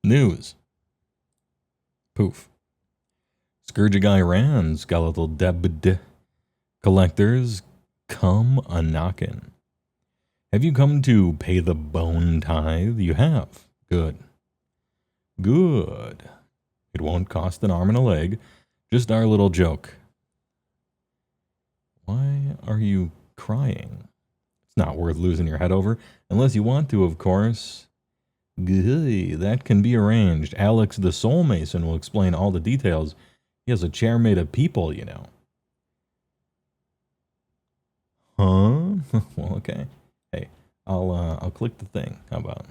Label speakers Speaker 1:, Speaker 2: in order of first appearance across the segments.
Speaker 1: News. Poof. Scourge of Ghyran, skeletal debt collectors, come a-knockin'. Have you come to pay the bone tithe? You have. Good. Good. It won't cost an arm and a leg. Just our little joke. Why are you crying? It's not worth losing your head over. Unless you want to, of course. That can be arranged. Alex the Soul Mason will explain all the details. He has a chair made of people, you know. Huh? Well, okay. Hey, I'll click the thing. How about?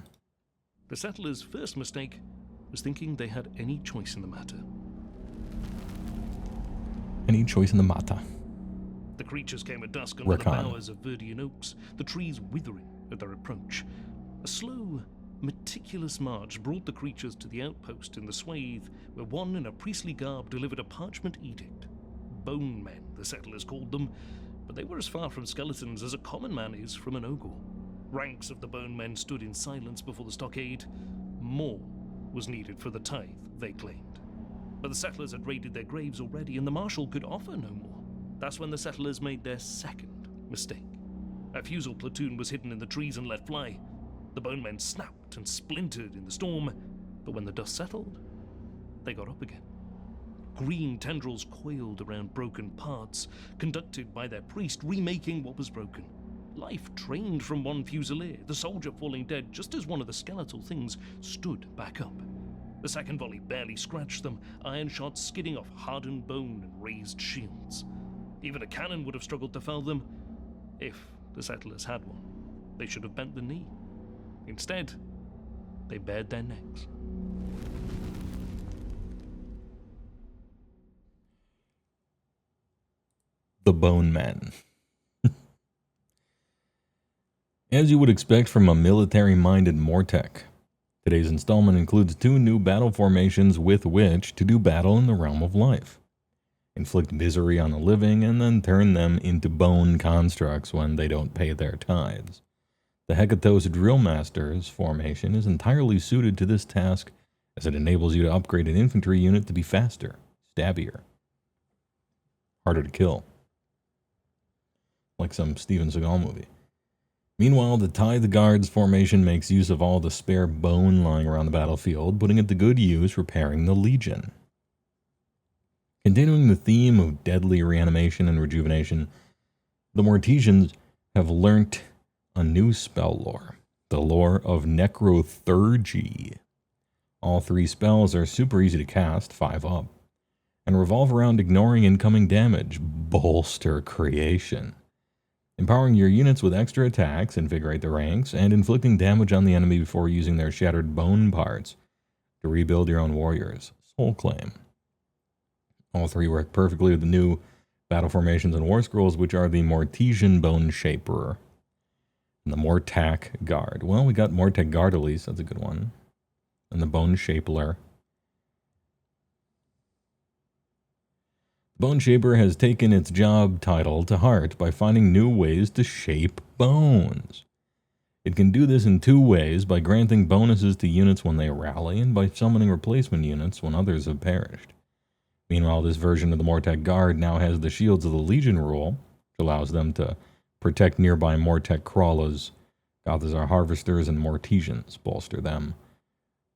Speaker 2: The settlers' first mistake was thinking they had any choice in the matter.
Speaker 1: Any choice in the matter?
Speaker 2: The creatures came at dusk under the bowers of Verdian oaks, the trees withering at their approach. A slow, meticulous march brought the creatures to the outpost in the swathe, where one in a priestly garb delivered a parchment edict. Bone men, the settlers called them, but they were as far from skeletons as a common man is from an ogre. Ranks of the bone men stood in silence before the stockade. More was needed for the tithe, they claimed. But the settlers had raided their graves already, and the marshal could offer no more. That's when the settlers made their second mistake. A fusel platoon was hidden in the trees and let fly. The bone men snapped and splintered in the storm, but when the dust settled, they got up again. Green tendrils coiled around broken parts, conducted by their priest, remaking what was broken. Life drained from one fusilier, the soldier falling dead just as one of the skeletal things stood back up. The second volley barely scratched them, iron shots skidding off hardened bone and raised shields. Even a cannon would have struggled to fell them. If the settlers had one, they should have bent the knee. Instead, they bared their necks.
Speaker 1: The Bone Men. As you would expect from a military-minded Mortek, today's installment includes 2 new battle formations with which to do battle in the realm of life. Inflict misery on the living, and then turn them into bone constructs when they don't pay their tithes. The Hekatos Drillmaster's formation is entirely suited to this task, as it enables you to upgrade an infantry unit to be faster, stabbier, harder to kill. Like some Steven Seagal movie. Meanwhile, the Tithe Guards formation makes use of all the spare bone lying around the battlefield, putting it to good use repairing the Legion. Continuing the theme of deadly reanimation and rejuvenation, the Mortisians have learnt a new spell lore, the lore of Necrotheurgy. All 3 spells are super easy to cast, 5 up, and revolve around ignoring incoming damage, bolster creation, empowering your units with extra attacks, invigorate the ranks, and inflicting damage on the enemy before using their shattered bone parts to rebuild your own warriors. Soul Claim. All 3 work perfectly with the new battle formations and war scrolls, which are the Mortisian Bone Shaper and the Mortak Guard. Well, we got Mortak Guard at least. That's a good one. And the Bone Shaper. Bone Shaper has taken its job title to heart by finding new ways to shape bones. It can do this in 2 ways, by granting bonuses to units when they rally, and by summoning replacement units when others have perished. Meanwhile, this version of the Mortek Guard now has the Shields of the Legion rule, which allows them to protect nearby Mortek Crawlers, Gothazar Harvesters, and Mortisians, bolster them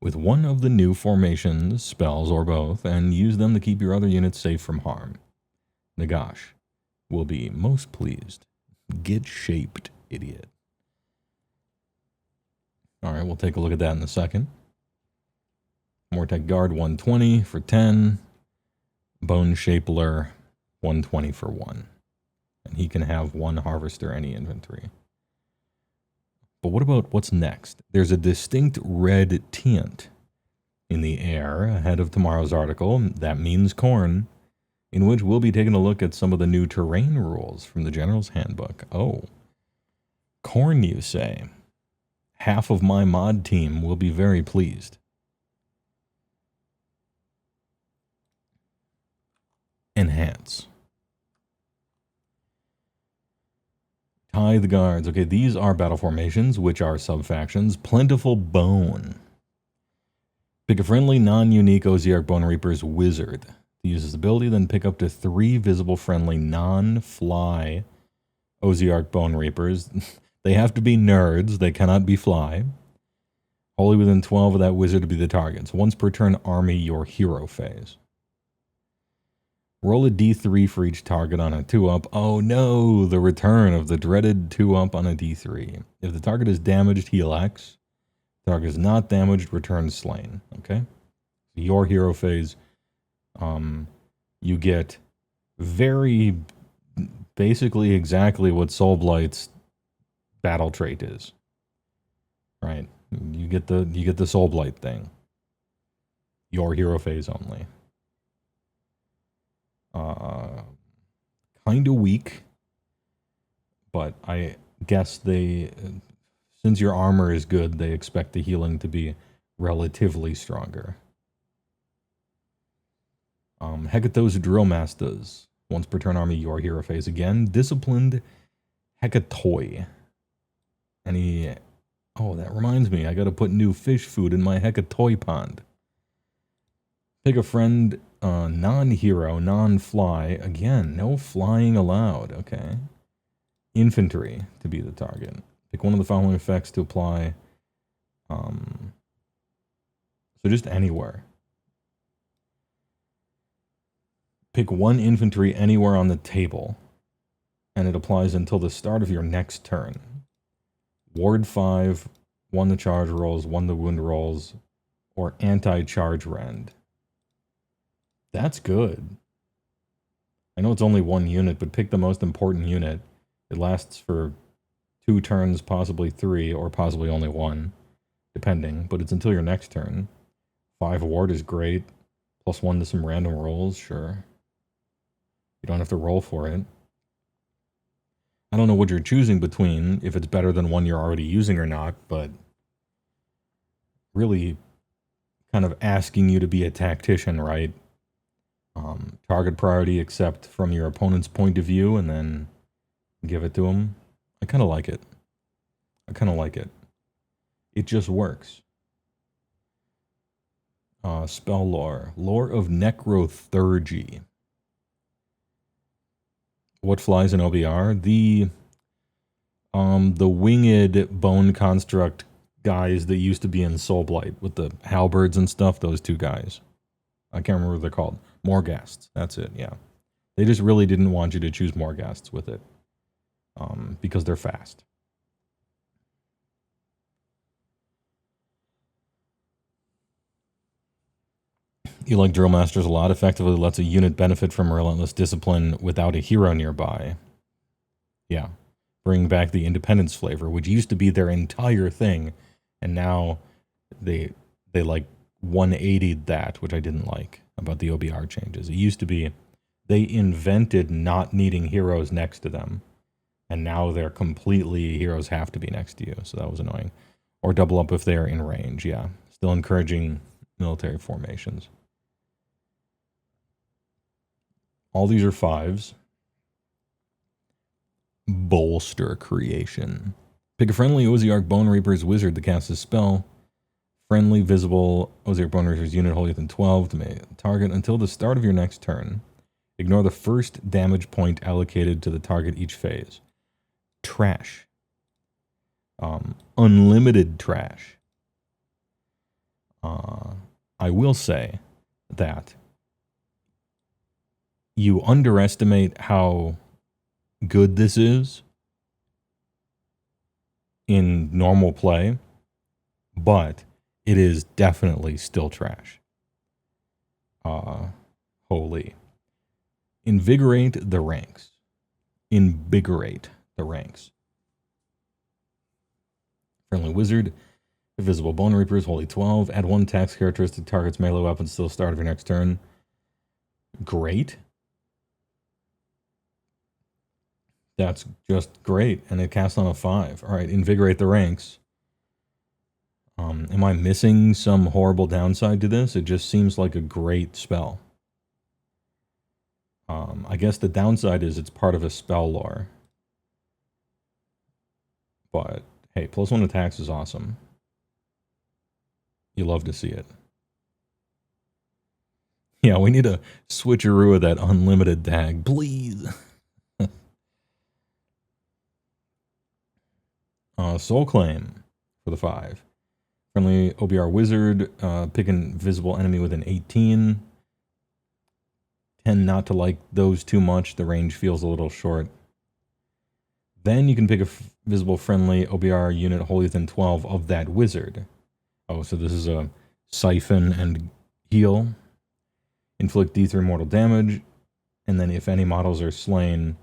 Speaker 1: with one of the new formations, spells, or both, and use them to keep your other units safe from harm. Nagash will be most pleased. Get shaped, idiot. Alright, we'll take a look at that in a second. Mortek Guard 120 for 10. Bone Shaper 120 for 1. And he can have 1 Harvester any infantry. But what about what's next? There's a distinct red tint in the air ahead of tomorrow's article. That means corn, in which we'll be taking a look at some of the new terrain rules from the General's Handbook. Oh, corn, you say? Half of my mod team will be very pleased. Enhance. Tithe Guards. Okay, these are battle formations, which are sub-factions. Plentiful Bone. Pick a friendly, non-unique Ossiarch Bonereapers wizard. To use this ability, then pick up to 3 visible friendly, non-fly Ossiarch Bonereapers. They have to be nerds. They cannot be fly. Wholly within 12 of that wizard to be the targets. Once per turn, army your hero phase. Roll a d3 for each target on a 2-up. Oh no, the return of the dreaded 2-up on a d3. If the target is damaged, heal X. If the target is not damaged, return slain. Okay? Your hero phase, you get very basically exactly what Soulblight's battle trait is. Right? You get the Soulblight thing. Your hero phase only. Kind of weak, but I guess since your armor is good, they expect the healing to be relatively stronger. Hecato's Drill Masters. Once per turn, army your hero phase again. Disciplined Hecatoi. Oh, that reminds me, I gotta put new fish food in my Hecatoi pond. Pick a friend, non-hero, non-fly. Again, no flying allowed. Okay. Infantry to be the target. Pick one of the following effects to apply. So just anywhere. Pick one infantry anywhere on the table, and it applies until the start of your next turn. Ward 5, 1 the charge rolls, 1 the wound rolls, or anti-charge rend. That's good. I know it's only 1 unit, but pick the most important unit. It lasts for 2 turns, possibly 3, or possibly only 1, depending, but it's until your next turn. 5 ward is great. +1 to some random rolls, sure. You don't have to roll for it. I don't know what you're choosing between, if it's better than one you're already using or not, but really kind of asking you to be a tactician, right? Target priority except from your opponent's point of view, and then give it to him. I kind of like it. It just works. Spell lore. Lore of Necrotheurgy. What flies in OBR? The winged bone construct guys that used to be in Soulblight with the halberds and stuff, those 2 guys. I can't remember what they're called. Morghasts. That's it, yeah. They just really didn't want you to choose Morghasts with it. Because they're fast. You like Drill Masters a lot. Effectively lets a unit benefit from relentless discipline without a hero nearby. Yeah. Bring back the independence flavor, which used to be their entire thing, and now they like 180'd that, which I didn't like about the OBR changes. It used to be they invented not needing heroes next to them, and now they're completely heroes have to be next to you, so that was annoying. Or double up if they're in range, yeah. Still encouraging military formations. All these are 5s. Bolster creation. Pick a friendly Ossiarch Bonereapers wizard to cast a spell. Friendly visible Ossiarch Bonereapers unit wholly within 12 to make a target until the start of your next turn. Ignore the first damage point allocated to the target each phase. Trash. Unlimited trash. I will say that you underestimate how good this is in normal play, but it is definitely still trash. Holy. Invigorate the ranks. Invigorate the ranks. Friendly wizard. Invisible Bonereapers, Holy 12. Add 1 tax characteristic target's melee weapons till the start of your next turn. Great. That's just great. And it casts on a 5. Alright, invigorate the ranks. Am I missing some horrible downside to this? It just seems like a great spell. I guess the downside is it's part of a spell lore. But, hey, +1 attacks is awesome. You love to see it. Yeah, we need a switcheroo of that unlimited tag, please. Soul Claim for the 5. Friendly OBR wizard, pick an visible enemy within 18. Tend not to like those too much. The range feels a little short. Then you can pick a visible friendly OBR unit wholly within 12 of that wizard. Oh, so this is a siphon and heal. Inflict D3 mortal damage. And then if any models are slain,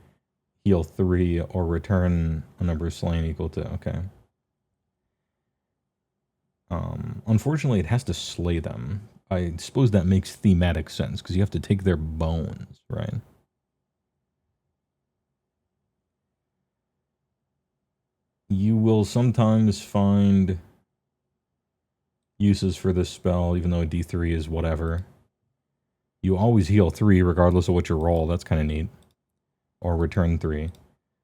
Speaker 1: heal 3 or return a number slain equal to, okay. Unfortunately, it has to slay them. I suppose that makes thematic sense, because you have to take their bones, right? You will sometimes find uses for this spell, even though D3 is whatever. You always heal 3 regardless of what you roll. That's kind of neat. Or return 3.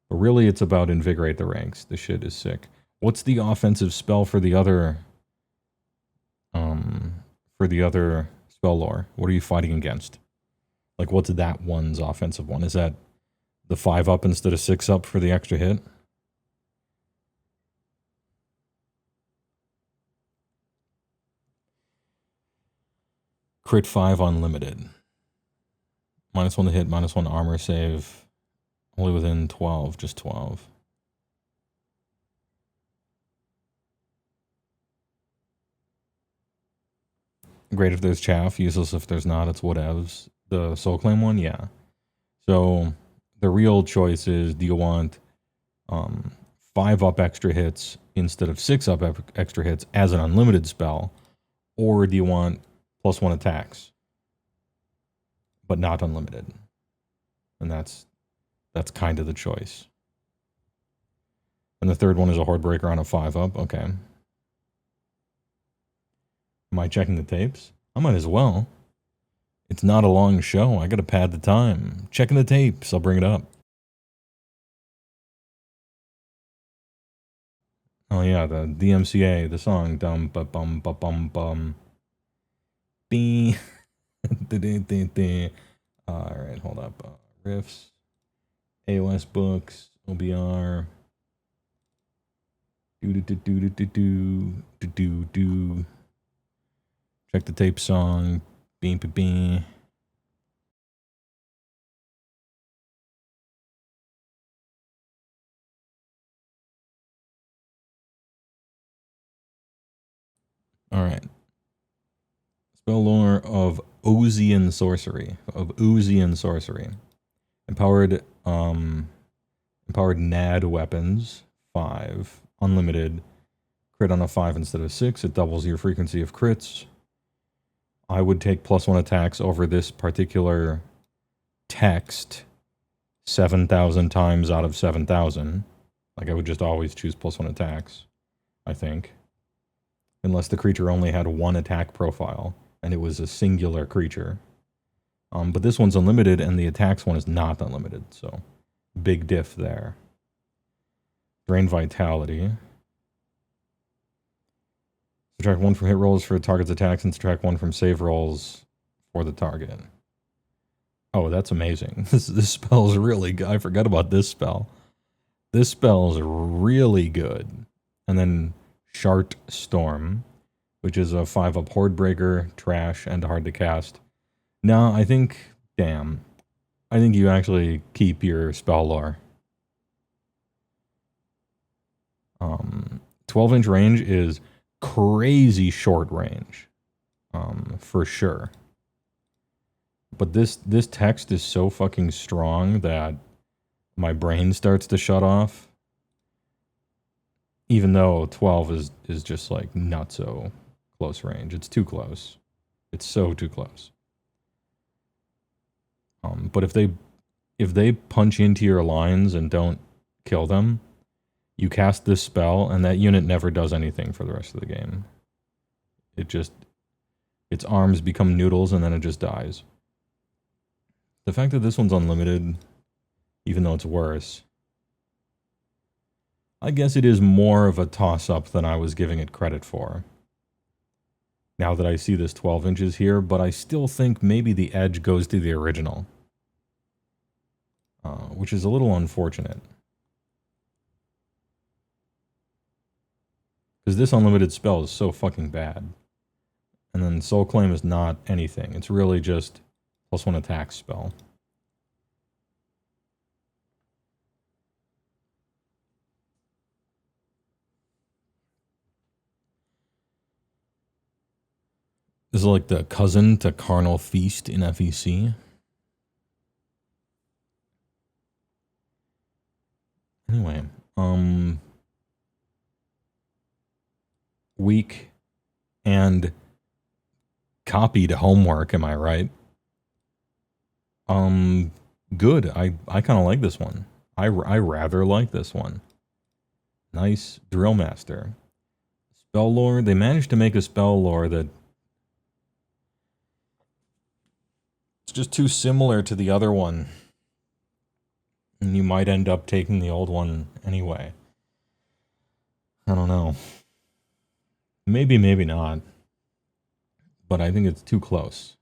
Speaker 1: But really, it's about invigorate the ranks. This shit is sick. What's the offensive spell for the other... spell lore? What are you fighting against? Like, what's that one's offensive one? Is that the 5-up instead of 6-up for the extra hit? Crit 5 unlimited. -1 to hit, -1 armor save. Only within 12, just 12. Great if there's chaff, useless if there's not, it's whatevs. The Soul Claim one, yeah. So the real choice is, do you want 5-up extra hits instead of 6-up extra hits as an unlimited spell, or do you want +1 attacks, but not unlimited? And that's kind of the choice. And the third one is a Hordebreaker on a 5-up, okay. Am I checking the tapes? I might as well. It's not a long show. I gotta pad the time. Checking the tapes. I'll bring it up. Oh yeah, the DMCA, the song. Dum ba bum ba bum bum. Bee. Alright, hold up. Riffs. AOS books. OBR. Do. Check the tape song. Beam, beam. All right. Spell lore of Ossian sorcery. Empowered NAD weapons. 5. Unlimited. Crit on a 5 instead of 6. It doubles your frequency of crits. I would take +1 attacks over this particular text 7,000 times out of 7,000. Like, I would just always choose +1 attacks, I think. Unless the creature only had 1 attack profile, and it was a singular creature. But this one's unlimited, and the attacks one is not unlimited, so big diff there. Drain Vitality. Subtract 1 from hit rolls for the target's attacks, and subtract 1 from save rolls for the target. Oh, that's amazing. This spell is really good. I forgot about this spell. This spell is really good. And then Shart Storm, which is a 5-up Hordebreaker, trash, and hard to cast. No, I think, damn. I think you actually keep your spell lore. 12-inch range is crazy short range, for sure. But this text is so fucking strong that my brain starts to shut off. Even though 12 is just like not so close range. It's too close. It's so too close. But if they punch into your lines and don't kill them, you cast this spell and that unit never does anything for the rest of the game. Its arms become noodles and then it just dies. The fact that this one's unlimited, even though it's worse, I guess it is more of a toss-up than I was giving it credit for. now that I see this 12 inches here, but I still think maybe the edge goes to the original, which is a little unfortunate. Because this unlimited spell is so fucking bad. And then Soul Claim is not anything. It's really just +1 attack spell. This is like the cousin to Carnal Feast in FEC. Anyway, weak and copied homework, am I right? Good. I kind of like this one. I rather like this one. Nice Drill Master. Spell lore. They managed to make a spell lore that it's just too similar to the other one. And you might end up taking the old one anyway. I don't know. Maybe, maybe not. But I think it's too close.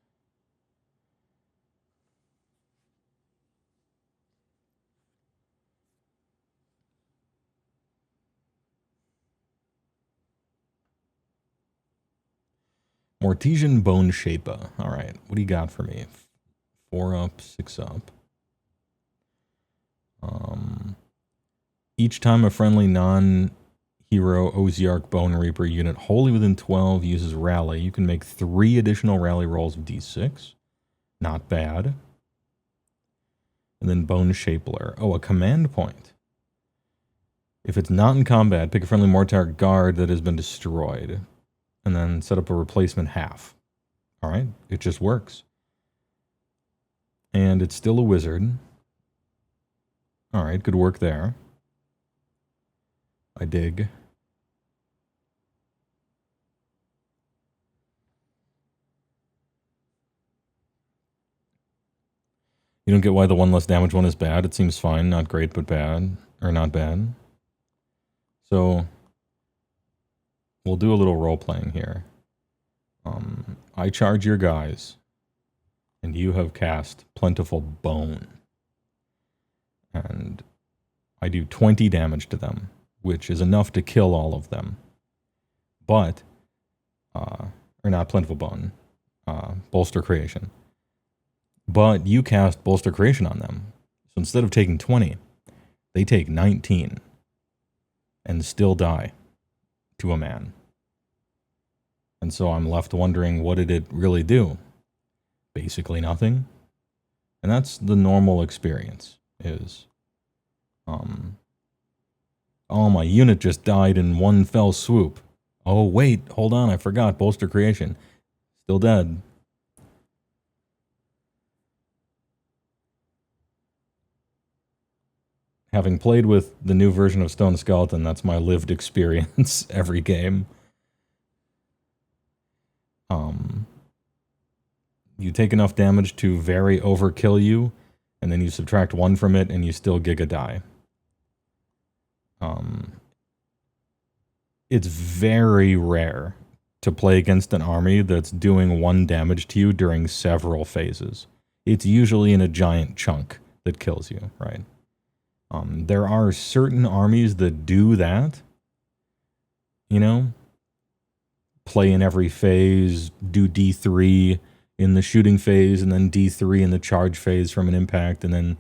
Speaker 1: Mortisan Bone Shaper. Alright, what do you got for me? 4 up, 6 up. Each time a friendly non-hero Ossiarch Bonereaper unit wholly within 12 uses Rally, you can make 3 additional Rally rolls of D6. Not bad. And then Bone Shapler. Oh, a command point. If it's not in combat, pick a friendly Mortiarch guard that has been destroyed. And then set up a replacement half. Alright, it just works. And it's still a wizard. Alright, good work there. I dig. You don't get why the 1 less damage one is bad. It seems fine, not great, but bad. Or not bad. So, we'll do a little role-playing here. I charge your guys, and you have cast Plentiful Bone. And I do 20 damage to them, which is enough to kill all of them. But, or not Plentiful Bone, Bolster Creation. But you cast Bolster Creation on them. So instead of taking 20, they take 19 and still die to a man. And so I'm left wondering, what did it really do? Basically nothing. And that's the normal experience, is, oh, my unit just died in one fell swoop. Oh, wait, hold on, I forgot, Bolster Creation. Still dead. Having played with the new version of Stone Skeleton, that's my lived experience every game. You take enough damage to very overkill you, and then you subtract 1 from it, and you still giga die. It's very rare to play against an army that's doing 1 damage to you during several phases. It's usually in a giant chunk that kills you, right? There are certain armies that do that, you know? Play in every phase, do D3 in the shooting phase, and then D3 in the charge phase from an impact, and then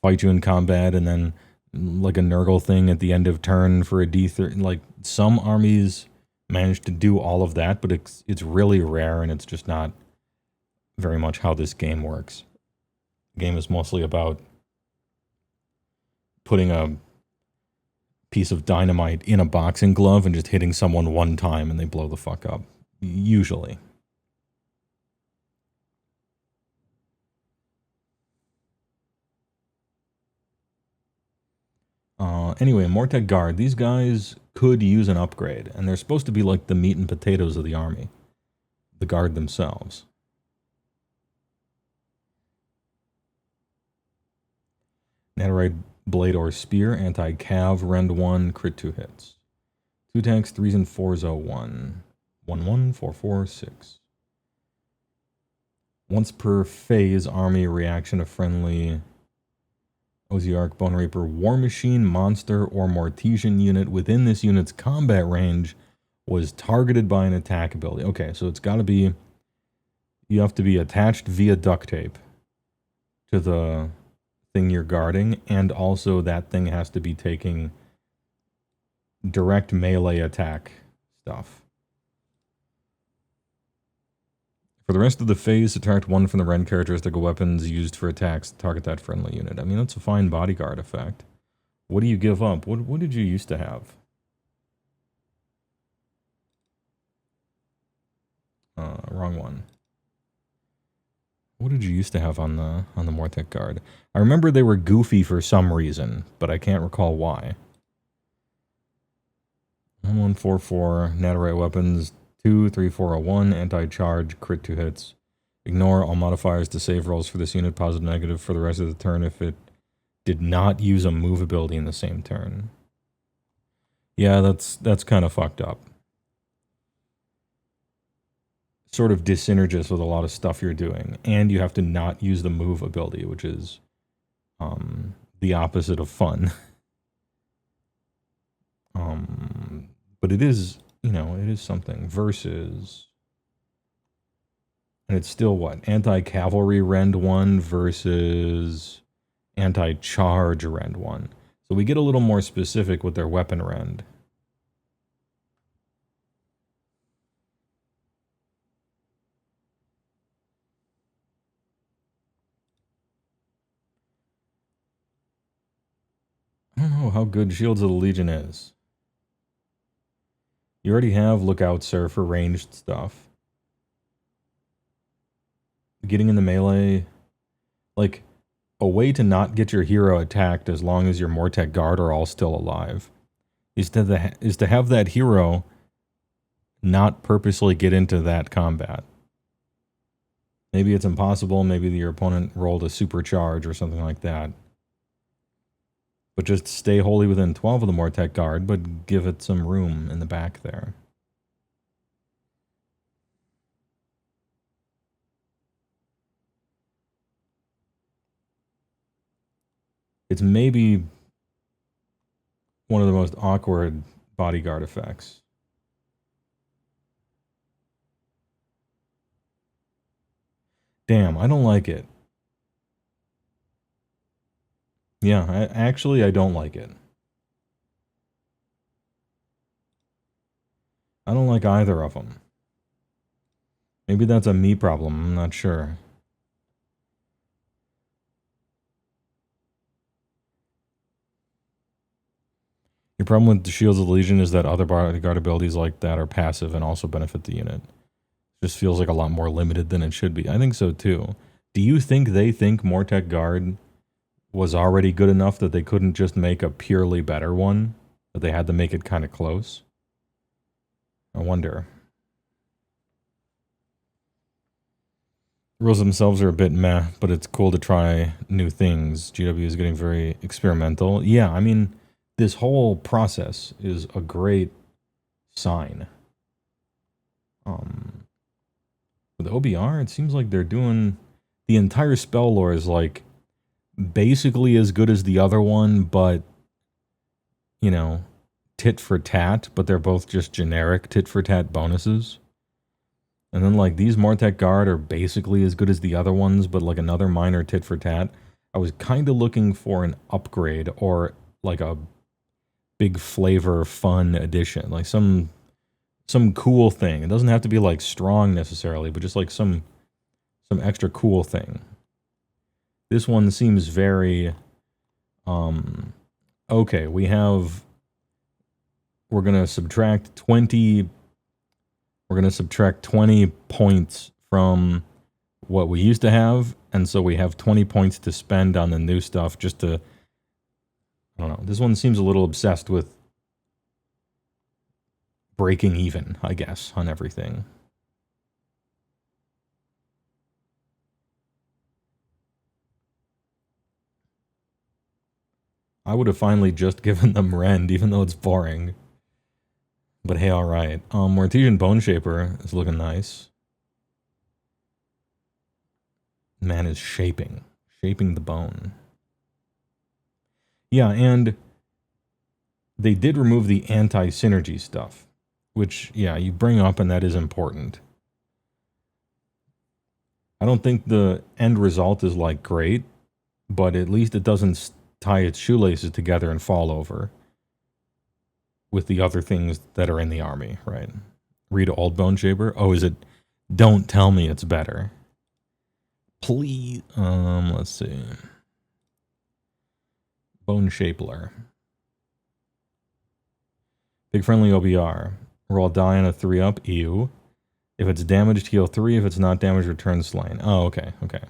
Speaker 1: fight you in combat, and then like a Nurgle thing at the end of turn for a D3. Like, some armies manage to do all of that, but it's really rare, and it's just not very much how this game works. The game is mostly about putting a piece of dynamite in a boxing glove and just hitting someone 1 time and they blow the fuck up. Usually. Anyway, Mortec Guard. These guys could use an upgrade, and they're supposed to be like the meat and potatoes of the army. The Guard themselves. Netherite Blade or Spear, anti-cav, rend 1, crit 2 hits. 2 attacks, 3s and 4s, 0-1. 11446. Once per phase, army reaction to friendly Ossiarch, Bonereaper, War Machine, Monster, or Mortisan unit within this unit's combat range was targeted by an attack ability. Okay, so it's got to be... You have to be attached via duct tape to the thing you're guarding, and also that thing has to be taking direct melee attack stuff. For the rest of the phase, subtract 1 from the rend characteristic of weapons used for attacks to target that friendly unit. I mean, that's a fine bodyguard effect. What do you give up? What did you used to have? Wrong one. What did you used to have on the Mortec guard? I remember they were goofy for some reason, but I can't recall why. 1144, Nadirite weapons, 23401, anti-charge, crit 2 hits. Ignore all modifiers to save rolls for this unit, positive, negative for the rest of the turn if it did not use a move ability in the same turn. Yeah, that's kind of fucked up. Sort of dissynergist with a lot of stuff you're doing, and you have to not use the move ability, which is the opposite of fun. But it is, you know, it is something. Versus, and it's still what? Anti-cavalry rend 1 versus anti-charge rend 1. So we get a little more specific with their weapon rend. I don't know how good Shields of the Legion is. You already have Lookout, Sir, for ranged stuff. Getting in the melee, like, a way to not get your hero attacked as long as your Mortec guard are all still alive is to have that hero not purposely get into that combat. Maybe it's impossible, maybe your opponent rolled a supercharge or something like that. But just stay wholly within 12 of the Mortec guard, but give it some room in the back there. It's maybe one of the most awkward bodyguard effects. Damn, I don't like it. Yeah, I don't like it. I don't like either of them. Maybe that's a me problem, I'm not sure. Your problem with the Shields of the Legion is that other bodyguard abilities like that are passive and also benefit the unit. It just feels like a lot more limited than it should be. I think so too. Do you think they think Mortec Guard was already good enough that they couldn't just make a purely better one? That they had to make it kind of close? I wonder. The rules themselves are a bit meh, but it's cool to try new things. GW is getting very experimental. Yeah, I mean, this whole process is a great sign. With OBR, it seems like they're doing... The entire spell lore is like basically as good as the other one, but, you know, tit for tat, but they're both just generic tit for tat bonuses. And then like these Mortec Guard are basically as good as the other ones, but like another minor tit for tat. I was kind of looking for an upgrade or like a big flavor fun addition, like some cool thing. It doesn't have to be like strong necessarily, but just like some extra cool thing. This one seems very okay, we're gonna subtract 20 points from what we used to have, and so we have 20 points to spend on the new stuff just to, I don't know, this one seems a little obsessed with breaking even, I guess, on everything. I would have finally just given them Rend, even though it's boring. But hey, alright. Mortisan Bone Shaper is looking nice. Man is shaping the bone. Yeah, and they did remove the anti-synergy stuff, which, yeah, you bring up, and that is important. I don't think the end result is, like, great, but at least it doesn't tie its shoelaces together and fall over with the other things that are in the army, right? Read Old Bone Shaper. Oh, is it? Don't tell me it's better. Please. Let's see. Bone Shapler. Big friendly OBR. Roll die on a 3-up. Ew. If it's damaged, heal 3. If it's not damaged, return slain. Oh, okay. Okay.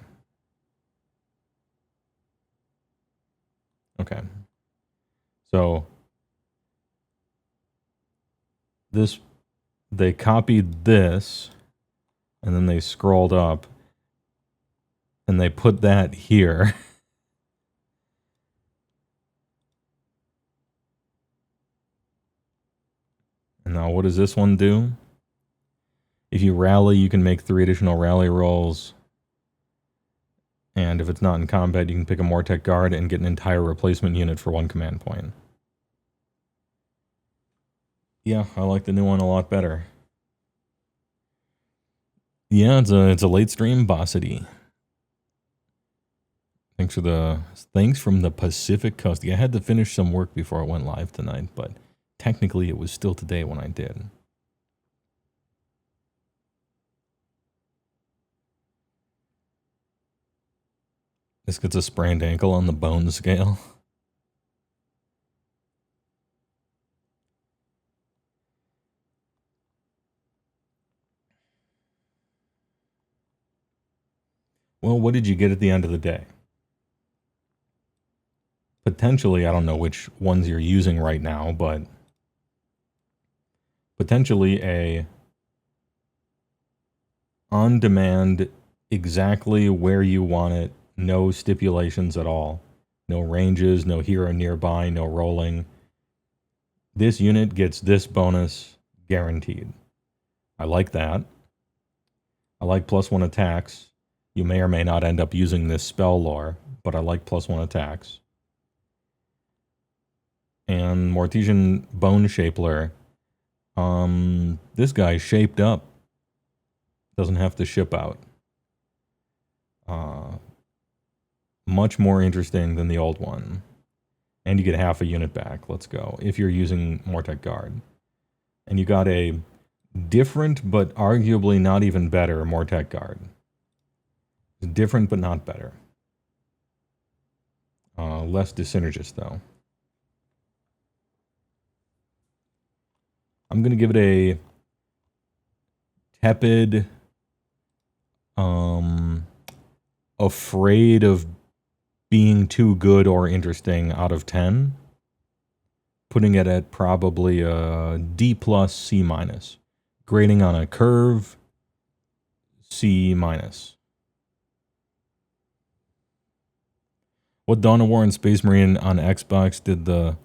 Speaker 1: Okay. So this, they copied this, and then they scrolled up, and they put that here. And now what does this one do? If you rally, you can make 3 additional rally rolls. And if it's not in combat, you can pick a Mortec guard and get an entire replacement unit for 1 command point. Yeah, I like the new one a lot better. Yeah, it's a late stream bossity. Thanks from the Pacific Coast. Yeah, I had to finish some work before it went live tonight, but technically it was still today when I did. This gets a sprained ankle on the bone scale. Well, what did you get at the end of the day? Potentially, I don't know which ones you're using right now, but potentially a on-demand, exactly where you want it, no stipulations at all. No ranges, no hero nearby, no rolling. This unit gets this bonus guaranteed. I like that. I like +1 attacks. You may or may not end up using this spell lore, but I like +1 attacks. And Mortisan Bone Shapler. This guy shaped up. Doesn't have to ship out. Much more interesting than the old one. And you get half a unit back. Let's go. If you're using Mortec Guard. And you got a different, but arguably not even better Mortec Guard. Different, but not better. Less dysynergist, though. I'm going to give it a tepid, afraid of being too good or interesting out of 10. Putting it at probably a D+, C-. Grading on a curve, C-. What Dawn of War and Space Marine on Xbox did the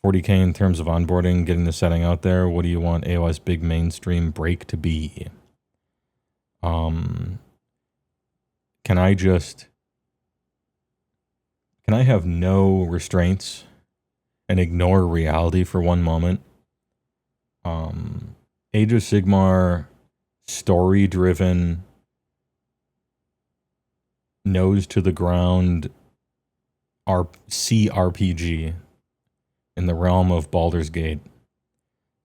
Speaker 1: 40K in terms of onboarding, getting the setting out there? What do you want AOS big mainstream break to be? Can I have no restraints and ignore reality for one moment? Age of Sigmar, story-driven, nose to the ground CRPG in the realm of Baldur's Gate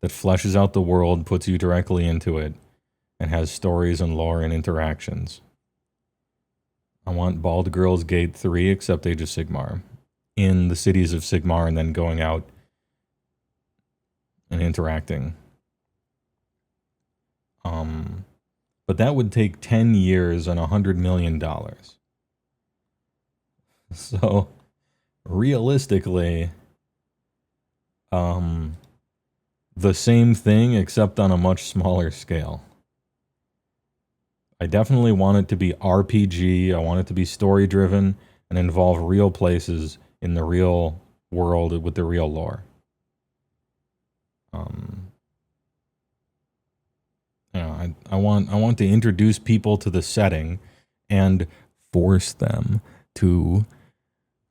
Speaker 1: that fleshes out the world, puts you directly into it, and has stories and lore and interactions. I want Baldur's Gate 3 except Age of Sigmar. In the cities of Sigmar and then going out and interacting. But that would take 10 years and $100 million. So, realistically, the same thing except on a much smaller scale. I definitely want it to be RPG. I want it to be story-driven and involve real places in the real world with the real lore. I want to introduce people to the setting and force them to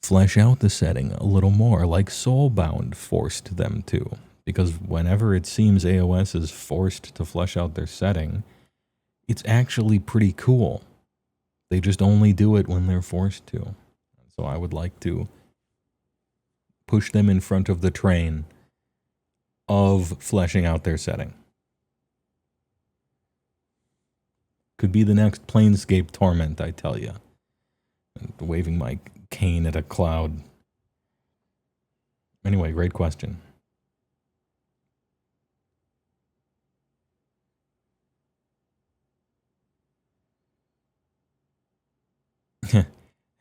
Speaker 1: flesh out the setting a little more, like Soulbound forced them to. Because whenever it seems AOS is forced to flesh out their setting, it's actually pretty cool. They just only do it when they're forced to. So I would like to push them in front of the train of fleshing out their setting. Could be the next Planescape Torment, I tell you. Waving my cane at a cloud. Anyway, great question.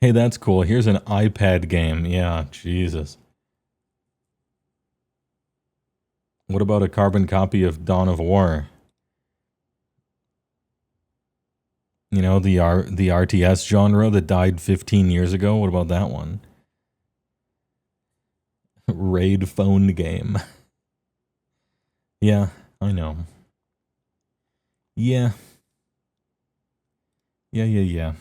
Speaker 1: Hey, that's cool. Here's an iPad game. Yeah, Jesus. What about a carbon copy of Dawn of War? You know, the RTS genre that died 15 years ago? What about that one? Raid phone game. Yeah, I know. Yeah. Yeah.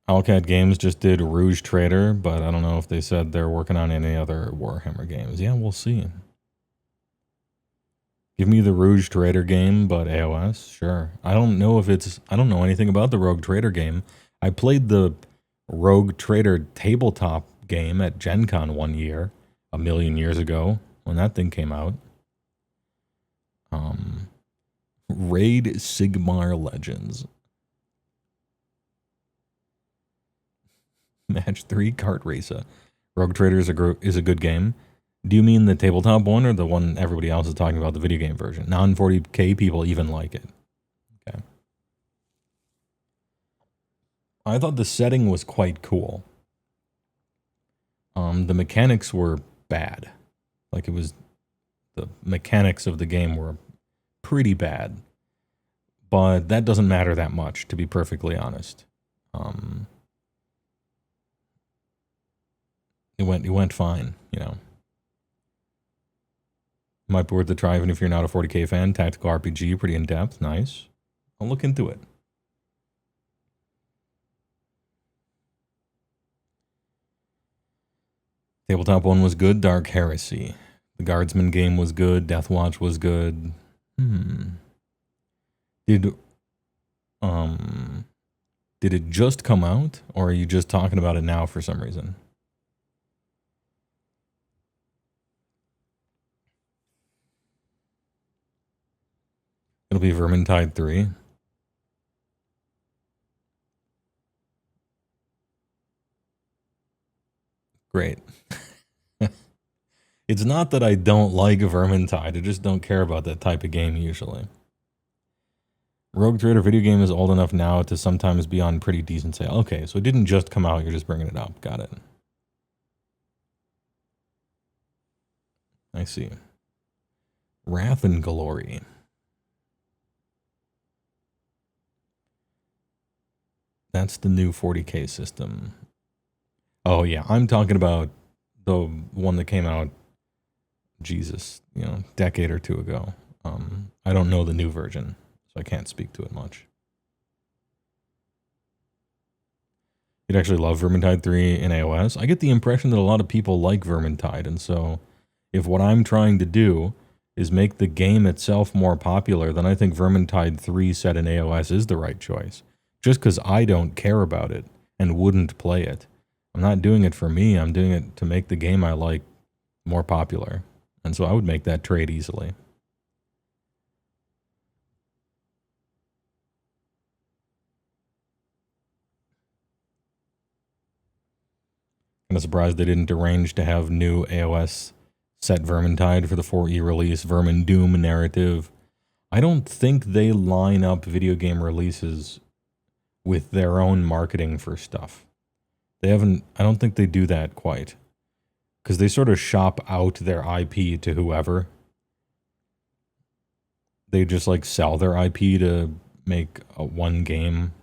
Speaker 1: Owlcat Games just did Rouge Trader, but I don't know if they said they're working on any other Warhammer games. Yeah, we'll see. Give me the Rouge Trader game, but AOS? Sure. I don't know anything about the Rogue Trader game. I played the Rogue Trader tabletop game at Gen Con one year, a million years ago, when that thing came out. Raid Sigmar Legends. Match 3 Kart Racer. Rogue Trader is a good game. Do you mean the tabletop one or the one everybody else is talking about, the video game version? Non-40K people even like it. Okay. I thought the setting was quite cool. The mechanics were bad. Like, it was... The mechanics of the game were pretty bad. But that doesn't matter that much, to be perfectly honest. It went fine, you know. Might be worth a try even if you're not a 40K fan. Tactical RPG, pretty in-depth, nice. I'll look into it. Tabletop one was good, Dark Heresy. The Guardsman game was good, Deathwatch was good. Did it just come out, or are you just talking about it now for some reason? It'll be Vermintide 3. Great. It's not that I don't like Vermintide, I just don't care about that type of game usually. Rogue Trader video game is old enough now to sometimes be on pretty decent sale. Okay, so it didn't just come out, you're just bringing it up. Got it. I see. Wrath and Glory. That's the new 40K system. Oh yeah, I'm talking about the one that came out, Jesus, you know, decade or two ago. I don't know the new version, so I can't speak to it much. You'd actually love Vermintide 3 in AOS. I get the impression that a lot of people like Vermintide, and so if what I'm trying to do is make the game itself more popular, then I think Vermintide 3 set in AOS is the right choice. Just because I don't care about it and wouldn't play it. I'm not doing it for me, I'm doing it to make the game I like more popular. And so I would make that trade easily. Kind of surprised they didn't arrange to have new AOS set Vermintide for the 4E release, Vermin Doom narrative. I don't think they line up video game releases with their own marketing for stuff. They haven't, I don't think they do that quite. Because they sort of shop out their IP to whoever. They just like sell their IP to make one game.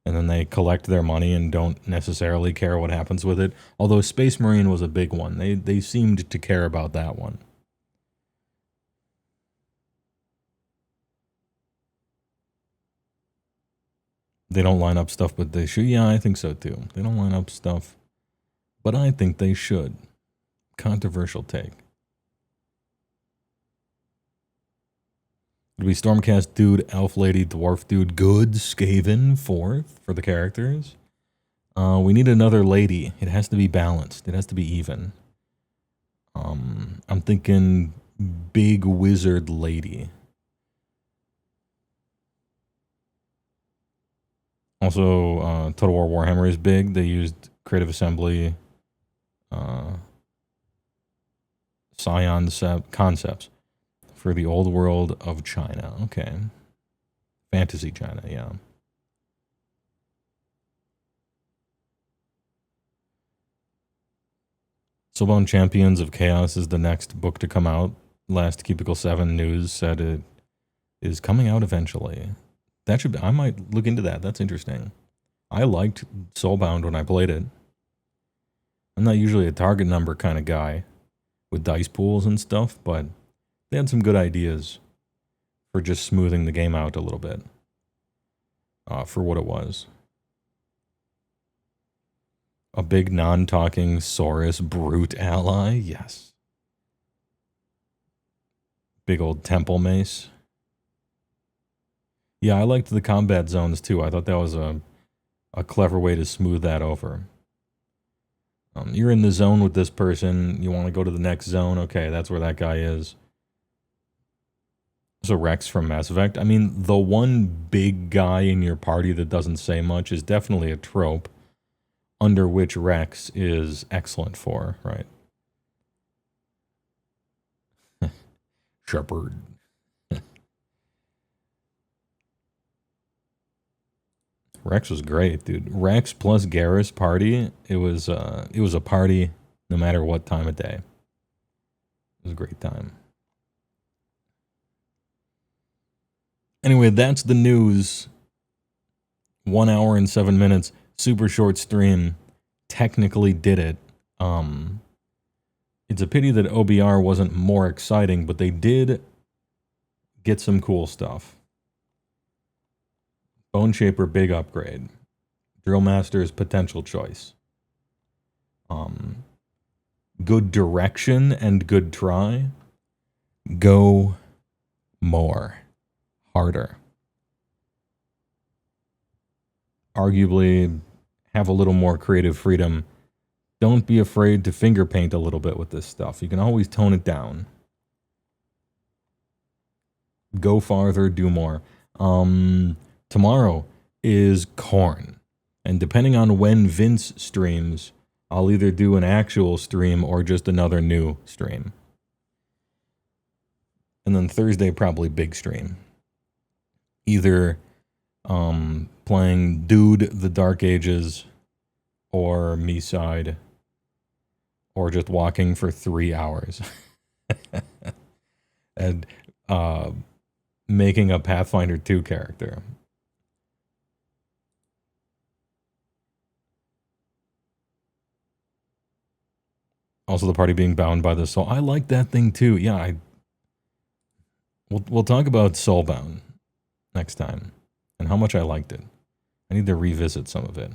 Speaker 1: And then they collect their money and don't necessarily care what happens with it. Although Space Marine was a big one. They seemed to care about that one. they don't line up stuff, but they should. Yeah, I think so too. They don't line up stuff, but I think they should. Controversial take. It'll be Stormcast dude, elf lady, dwarf dude, good, Skaven, fourth for the characters. We need another lady. It has to be balanced. It has to be even. I'm thinking big wizard lady. Also, Total War Warhammer is big. They used Creative Assembly, Scion concepts for the old world of China. Okay. Fantasy China, yeah. Soulbound Champions of Chaos is the next book to come out. Last Cubicle 7 news said it is coming out eventually. That should be, I might look into that. That's interesting. I liked Soulbound when I played it. I'm not usually a target number kind of guy with dice pools and stuff, but they had some good ideas for just smoothing the game out a little bit for what it was. A big non-talking Saurus brute ally, yes. Big old temple mace. Yeah, I liked the combat zones too. I thought that was a clever way to smooth that over. You're in the zone with this person. You want to go to the next zone. Okay, that's where that guy is. So Rex from Mass Effect. I mean, the one big guy in your party that doesn't say much is definitely a trope under which Rex is excellent for, right? Shepherd. Rex was great, dude. Rex plus Garrus party. It was a party no matter what time of day. It was a great time. Anyway, that's the news. 1 hour and 7 minutes. Super short stream. Technically did it. It's a pity that OBR wasn't more exciting, but they did get some cool stuff. Bone Shaper, big upgrade. Drill Master's potential choice. Good direction and good try. Go more. Harder. Arguably, have a little more creative freedom. Don't be afraid to finger paint a little bit with this stuff. You can always tone it down. Go farther, do more. Tomorrow is Corn. And depending on when Vince streams, I'll either do an actual stream or just another new stream. And then Thursday, probably big stream. Either playing Dude, the Dark Ages, or Me-Side, or just walking for 3 hours. And making a Pathfinder 2 character. Also, the party being bound by the soul. I like that thing too. Yeah, we'll talk about Soulbound next time and how much I liked it. I need to revisit some of it.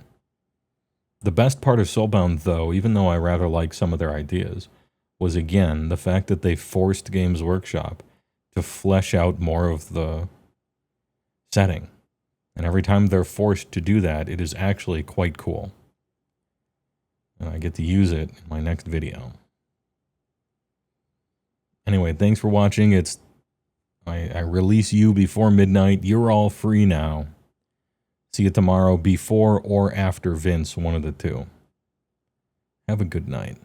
Speaker 1: The best part of Soulbound, though, even though I rather like some of their ideas, was again the fact that they forced Games Workshop to flesh out more of the setting. And every time they're forced to do that, it is actually quite cool. And I get to use it in my next video. Anyway, thanks for watching. I release you before midnight. You're all free now. See you tomorrow before or after Vince, one of the two. Have a good night.